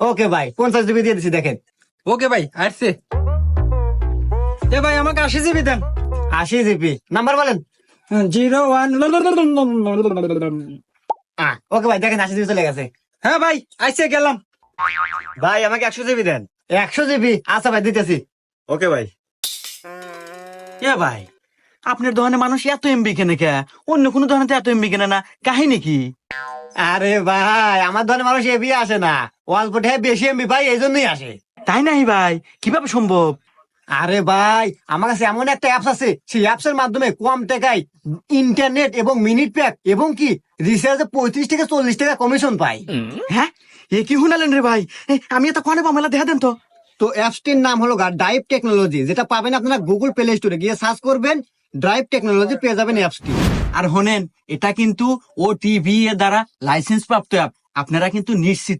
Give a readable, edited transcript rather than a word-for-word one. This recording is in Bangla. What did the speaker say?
ওকে ভাই 50 জিবি দিয়ে দিচ্ছি, দেখেন। ওকে ভাই, আসছে। এ ভাই আমাকে 80 জিবি দেন। 80 জিবি নাম্বার বলেন। 01। ওকে ভাই, দেখেন 80 জিবি চলে গেছে। হ্যাঁ ভাই, আইসে গেলাম। ভাই আমাকে 100 জিবি দেন। 100 জিবি, আচ্ছা ভাই দিতেছি। ওকে ভাই। এ ভাই, আপনার দোকানে মানুষ এত এমবি কেনে কে? অন্য কোনো দোকানে তো এত এমবি কেনে না, কাহিনী কি? আরে ভাই, আমার ধরনের মানুষ এবি আসে না, অল্প টাকায় বেশি এমবি ভাই, এই জন্যই আসে। তাই নাই ভাই, কিভাবে সম্ভব? আরে ভাই, আমার কাছে এমন একটা অ্যাপস আছে, সেই অ্যাপস এর মাধ্যমে কম টাকায় ইন্টারনেট এবং মিনিট প্যাক এবং কি রিচার্জে 35 থেকে 40 টাকা কমিশন পাই। হ্যাঁ, এ কি শুনালেন রে ভাই? আমি এত কনে পামেলা দেখা দেন তো। তো অ্যাপসটির নাম হলো ড্রাইভ টেকনোলজি, যেটা পাবেন আপনারা গুগল প্লে স্টোরে গিয়ে সার্চ করবেন, ড্রাইভ টেকনোলজি পেয়ে যাবেন অ্যাপসটি। আর হোনেন, এটা কিন্তু ওটিভি এর দ্বারা লাইসেন্স প্রাপ্ত অ্যাপ। আপনারা কিন্তু নিশ্চিত